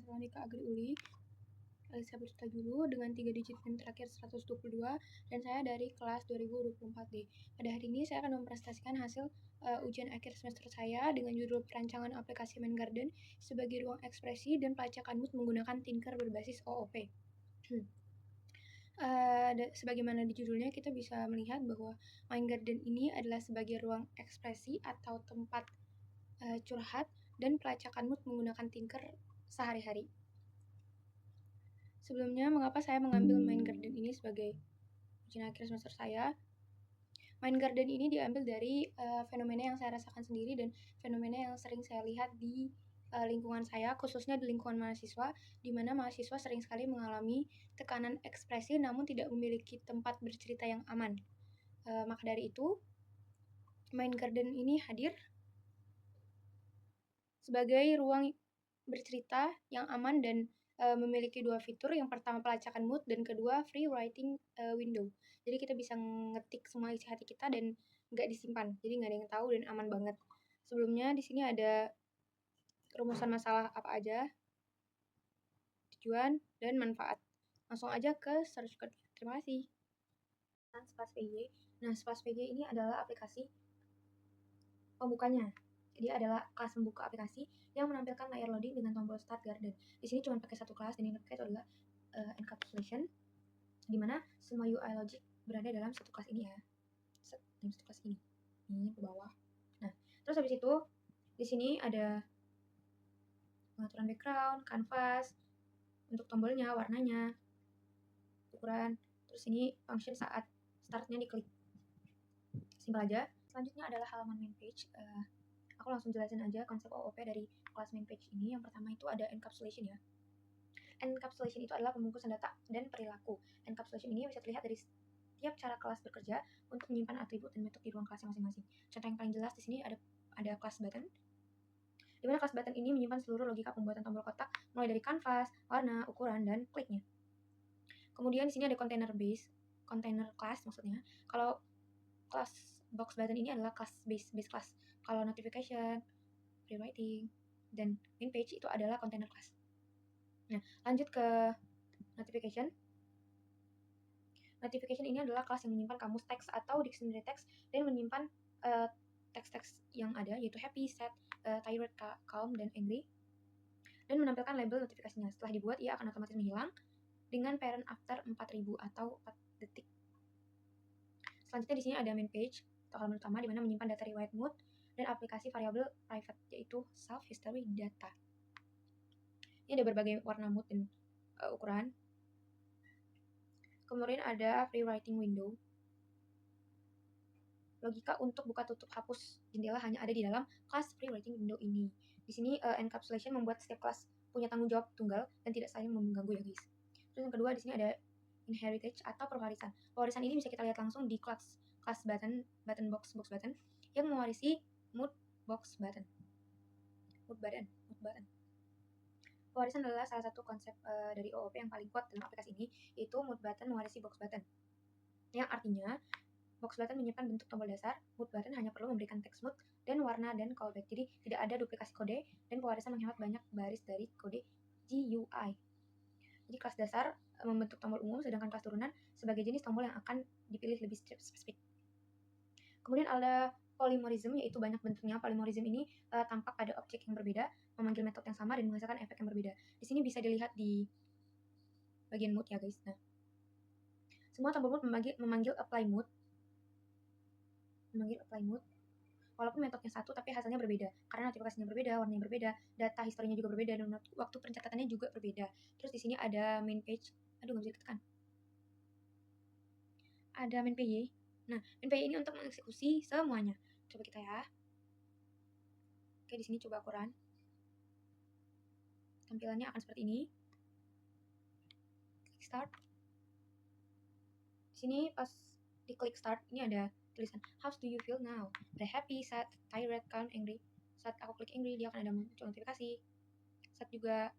saya Salonika Agri Uli, Alisa Bertajulu dengan 3 digit NIM terakhir 122, dan saya dari kelas 2024D. Pada hari ini saya akan mempresentasikan hasil ujian akhir semester saya dengan judul perancangan aplikasi Mind Garden sebagai ruang ekspresi dan pelacakan mood menggunakan Tinker berbasis OOP. Sebagaimana di judulnya, kita bisa melihat bahwa Mind Garden ini adalah sebagai ruang ekspresi atau tempat curhat dan pelacakan mood menggunakan Tinker sehari-hari. Sebelumnya, mengapa saya mengambil Mind Garden ini sebagai ujian akhir semester saya? Mind Garden ini diambil dari fenomena yang saya rasakan sendiri dan fenomena yang sering saya lihat di lingkungan saya, khususnya di lingkungan mahasiswa, di mana mahasiswa sering sekali mengalami tekanan ekspresi namun tidak memiliki tempat bercerita yang aman. Maka dari itu, Mind Garden ini hadir sebagai ruang bercerita yang aman dan memiliki dua fitur. Yang pertama pelacakan mood dan kedua free writing window. Jadi kita bisa ngetik semua isi hati kita dan nggak disimpan, jadi nggak ada yang tahu dan aman banget. Sebelumnya di sini ada rumusan masalah apa aja, tujuan dan manfaat. Langsung aja ke search code. Terima kasih. Splash PG. Nah, Splash PG ini adalah aplikasi pembukanya. Dia adalah kelas membuka aplikasi yang menampilkan layar loading dengan tombol Start Garden. Di sini cuma pakai satu kelas dan yang dipakai itu adalah encapsulation, di mana semua UI logic berada dalam satu kelas ini ya. Dalam satu kelas ini. Ini ke bawah. Nah, terus habis itu di sini ada pengaturan background, canvas, untuk tombolnya, warnanya, ukuran. Terus ini function saat startnya diklik. Simpel aja. Selanjutnya adalah halaman main page. Aku langsung jelasin aja konsep OOP dari kelas main page ini. Yang pertama itu ada encapsulation ya. Encapsulation itu adalah pembungkusan data dan perilaku. Encapsulation ini bisa terlihat dari setiap cara kelas bekerja untuk menyimpan atribut dan metode di ruang kelas masing-masing. Contoh yang paling jelas di sini ada class button, di mana class button ini menyimpan seluruh logika pembuatan tombol kotak mulai dari canvas, warna, ukuran, dan kliknya. Kemudian di sini ada container class maksudnya. Kalau class box button ini adalah class base class. Kalau notification, free writing, dan main page itu adalah container class. Nah, lanjut ke notification. Notification ini adalah kelas yang menyimpan kamus teks atau dictionary teks dan menyimpan teks-teks yang ada, yaitu happy, sad, tired, calm, dan angry, dan menampilkan label notifikasinya. Setelah dibuat, ia akan otomatis menghilang dengan parent after 4000 atau 4 detik. Selanjutnya di sini ada main page atau halaman utama di mana menyimpan data riwayat mood dan aplikasi variabel private, yaitu self history data. Ini ada berbagai warna mood dan ukuran. Kemudian ada free writing window. Logika untuk buka tutup hapus jendela hanya ada di dalam kelas free writing window ini. Di sini encapsulation membuat setiap kelas punya tanggung jawab tunggal dan tidak saling mengganggu ya guys. Terus yang kedua di sini ada inheritance atau pewarisan. Pewarisan ini bisa kita lihat langsung di kelas button box button yang mewarisi mood box button. Mood button. Pewarisan adalah salah satu konsep dari OOP yang paling kuat dalam aplikasi ini, yaitu mood button mewarisi box button. Yang artinya box button menyimpan bentuk tombol dasar, mood button hanya perlu memberikan teks mood dan warna dan callback. Jadi tidak ada duplikasi kode dan pewarisan menghemat banyak baris dari kode GUI. Jadi kelas dasar membentuk tombol umum, sedangkan kelas turunan sebagai jenis tombol yang akan dipilih lebih spesifik. Kemudian ada polymorphism, yaitu banyak bentuknya. Polymorphism ini tampak pada objek yang berbeda, memanggil metode yang sama dan menghasilkan efek yang berbeda. Di sini bisa dilihat di bagian mood ya guys. Nah, semua tombol mood memanggil apply mood. Walaupun metodenya satu tapi hasilnya berbeda karena notifikasinya berbeda, warnanya berbeda, data historinya juga berbeda, dan waktu pencatatannya juga berbeda. Terus di sini ada main page. Aduh, nggak bisa ditekan. Ada main page. Nah, main page ini untuk mengeksekusi semuanya. Coba kita ya. Oke, di sini coba aku run. Tampilannya akan seperti ini. Klik start. Di sini pas diklik start, ini ada tulisan how do you feel now? Ada happy, sad, tired, calm, angry. Saat aku klik angry, dia akan ada muncul notifikasi. Sad juga,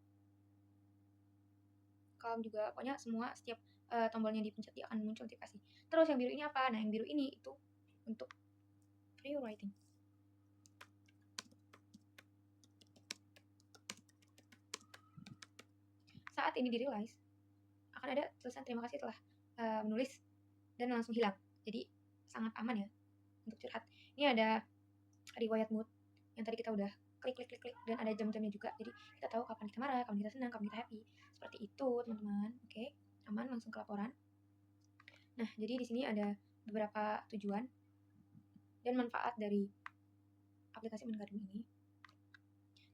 calm juga, pokoknya semua setiap tombolnya dipencet dia akan muncul notifikasi. Terus yang biru ini apa? Nah, yang biru ini itu untuk free writing. saat ini dirilis, akan ada tulisan terima kasih telah menulis dan langsung hilang. Jadi sangat aman ya untuk curhat. Ini ada riwayat mood yang tadi kita udah klik dan ada jam-jamnya juga. Jadi kita tahu kapan kita marah, kapan kita senang, kapan kita happy. Seperti itu, teman-teman. Oke, aman, langsung ke laporan. Nah, jadi di sini ada beberapa tujuan dan manfaat dari aplikasi Mind Garden ini.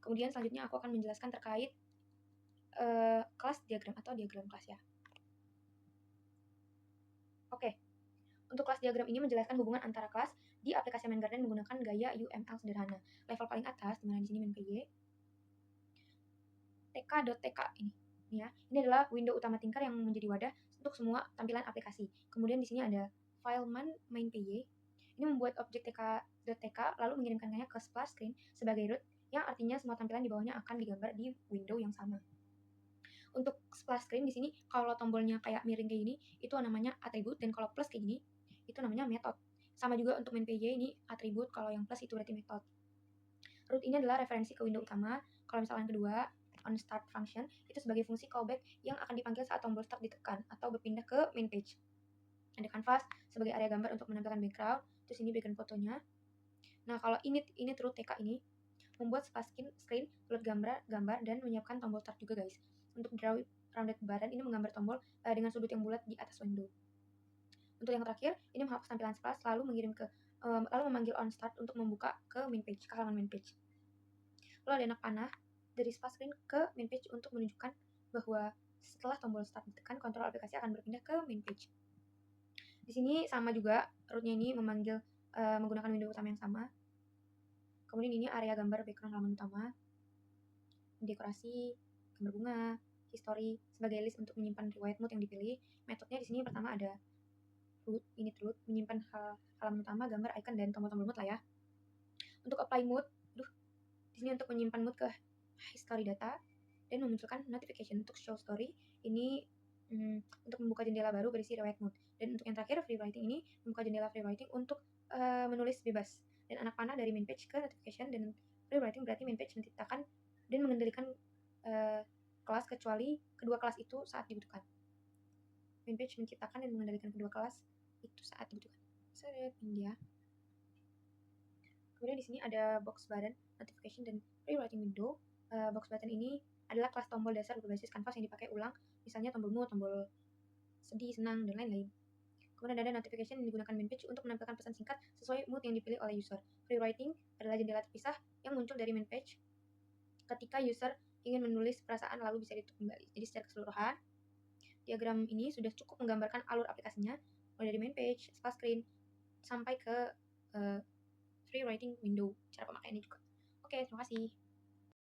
Kemudian selanjutnya aku akan menjelaskan terkait kelas diagram atau diagram kelas ya. Oke, untuk kelas diagram ini menjelaskan hubungan antara kelas di aplikasi Mind Garden menggunakan gaya UML sederhana. Level paling atas, dimana di sini MinPy, tk.tk ini ya. Ini adalah window utama Tinker yang menjadi wadah untuk semua tampilan aplikasi. Kemudian di sini ada fileman MinPy. Ini membuat objek tk.tk lalu mengirimkannya ke splash screen sebagai root, yang artinya semua tampilan di bawahnya akan digambar di window yang sama. Untuk splash screen di sini kalau tombolnya kayak miring kayak gini itu namanya atribut, dan kalau plus kayak gini itu namanya method. Sama juga untuk main PJ ini atribut, kalau yang plus itu berarti method. Root ini adalah referensi ke window utama. Kalau misalnya yang kedua on start function itu sebagai fungsi callback yang akan dipanggil saat tombol start ditekan atau berpindah ke main page. Ada canvas sebagai area gambar untuk menampilkan background. Terus ini background fotonya. Nah kalau init root TK ini membuat splash screen load gambar dan menyiapkan tombol start juga guys. Untuk draw rounded button ini menggambar tombol dengan sudut yang bulat di atas window. Untuk yang terakhir, ini menghapus tampilan splash lalu memanggil on start untuk membuka ke main page, ke halaman main page. Lalu ada anak panah dari splash screen ke main page untuk menunjukkan bahwa setelah tombol start ditekan, kontrol aplikasi akan berpindah ke main page. Di sini sama juga, rootnya ini memanggil menggunakan window utama yang sama. Kemudian ini area gambar background halaman utama, dekorasi, gambar bunga, history sebagai list untuk menyimpan riwayat mood yang dipilih. Metodenya di sini pertama ada root, init root, menyimpan halaman utama, gambar, icon, dan tombol-tombol mood lah ya. Untuk apply mood, di sini untuk menyimpan mood ke history data dan memunculkan notification. Untuk show story ini untuk membuka jendela baru berisi riwayat mood. Dan untuk yang terakhir free writing ini membuka jendela free writing untuk menulis bebas. Dan anak panah dari main page ke notification, dan free writing berarti main page menciptakan dan mengendalikan kelas kecuali kedua kelas itu saat dibutuhkan. Main page menciptakan dan mengendalikan kedua kelas itu saat dibutuhkan. India. Kemudian di sini ada box button, notification, dan free writing window. Box button ini adalah kelas tombol dasar berbasis kanvas yang dipakai ulang, misalnya tombol mood, tombol sedih, senang, dan lain-lain. Kemudian ada notification yang digunakan main page untuk menampilkan pesan singkat sesuai mood yang dipilih oleh user. Free writing adalah jendela terpisah yang muncul dari main page ketika user ingin menulis perasaan lalu bisa ditutup kembali. Jadi secara keseluruhan, diagram ini sudah cukup menggambarkan alur aplikasinya, mulai dari main page, splash screen, sampai ke free writing window, cara pemakaiannya juga. Oke, terima kasih.